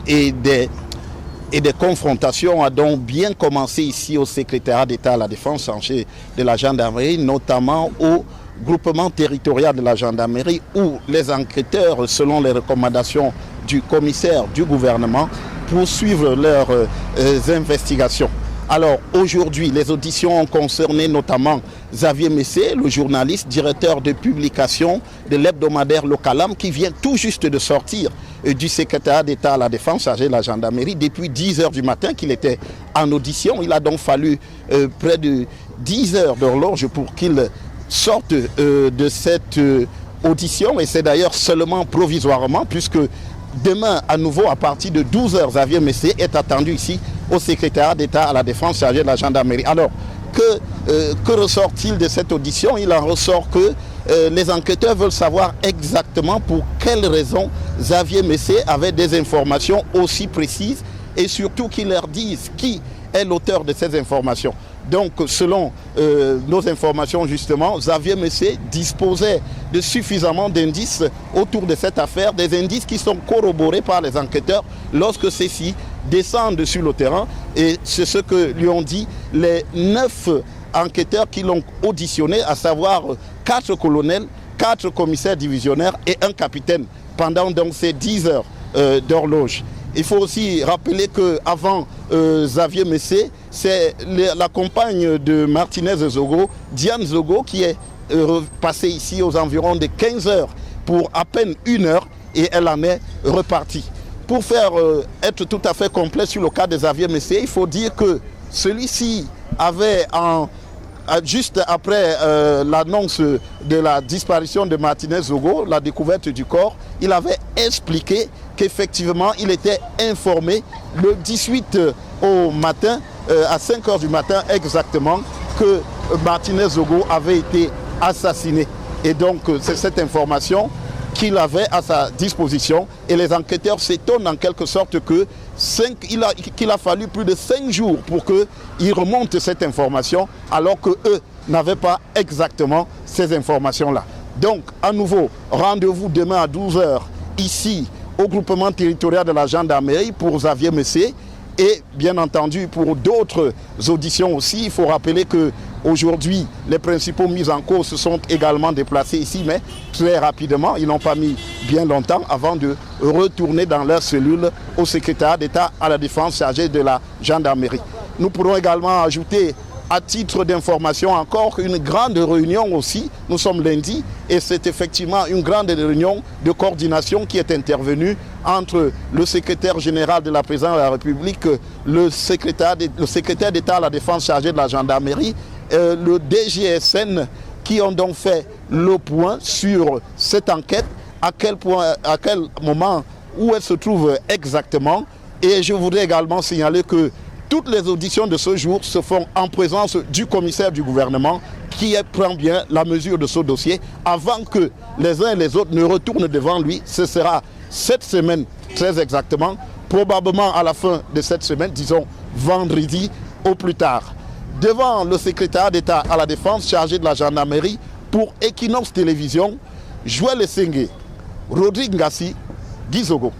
Et des confrontations a donc bien commencé ici au secrétariat d'État à la Défense chargé de la gendarmerie, notamment au groupement territorial de la gendarmerie où les enquêteurs, selon les recommandations du commissaire du gouvernement, poursuivent leurs investigations. Alors aujourd'hui, les auditions ont concerné notamment Xavier Messé, le journaliste, directeur de publication de l'hebdomadaire Localam, qui vient tout juste de sortir du secrétariat d'État à la Défense chargé de la gendarmerie depuis 10 h du matin qu'il était en audition. Il a donc fallu près de 10 heures d'horloge pour qu'il sorte de cette audition, et c'est d'ailleurs seulement provisoirement puisque demain à nouveau à partir de 12 h, Xavier Messé est attendu ici au secrétariat d'État à la Défense chargé de la gendarmerie. Alors, que ressort-il de cette audition? Il en ressort que les enquêteurs veulent savoir exactement pour quelles raisons Xavier Messé avait des informations aussi précises et surtout qu'ils leur disent qui est l'auteur de ces informations. Donc, selon nos informations, justement, Xavier Messé disposait de suffisamment d'indices autour de cette affaire, des indices qui sont corroborés par les enquêteurs lorsque ceux-ci descendent sur le terrain. Et c'est ce que lui ont dit les 9 enquêteurs qui l'ont auditionné, à savoir 4 colonels, 4 commissaires divisionnaires et un capitaine pendant donc ces 10 heures d'horloge. Il faut aussi rappeler qu'avant Xavier Messé, c'est la compagne de Martinez Zogo, Diane Zogo, qui est passée ici aux environs de 15 heures pour à peine 1 heure et elle en est repartie. Pour être tout à fait complet sur le cas de Xavier Messé, il faut dire que celui-ci avait juste après l'annonce de la disparition de Martinez Zogo, la découverte du corps, il avait expliqué qu'effectivement il était informé le 18 au matin, à 5 h du matin exactement, que Martinez Zogo avait été assassiné. Et donc c'est cette information qu'il avait à sa disposition, et les enquêteurs s'étonnent en quelque sorte qu'il a fallu plus de 5 jours pour qu'ils remontent cette information alors qu'eux n'avaient pas exactement ces informations-là. Donc à nouveau, rendez-vous demain à 12 h ici au groupement territorial de la gendarmerie pour Xavier Messé et bien entendu pour d'autres auditions aussi. Il faut rappeler que aujourd'hui, les principaux mis en cause se sont également déplacés ici, mais très rapidement, ils n'ont pas mis bien longtemps avant de retourner dans leur cellule au secrétariat d'État à la Défense chargé de la gendarmerie. Nous pourrons également ajouter, à titre d'information encore, une grande réunion aussi. Nous sommes lundi et c'est effectivement une grande réunion de coordination qui est intervenue entre le secrétaire général de la présidence de la République, le secrétaire d'État à la Défense chargé de la gendarmerie, le DGSN, qui ont donc fait le point sur cette enquête, à quel moment, où elle se trouve exactement. Et je voudrais également signaler que toutes les auditions de ce jour se font en présence du commissaire du gouvernement qui prend bien la mesure de ce dossier avant que les uns et les autres ne retournent devant lui. Ce sera cette semaine, très exactement, probablement à la fin de cette semaine, disons vendredi au plus tard. Devant le secrétariat d'État à la Défense chargé de la gendarmerie pour Equinox Télévision, Joël Essengue, Rodrigue Ngassi, Guy Zogo.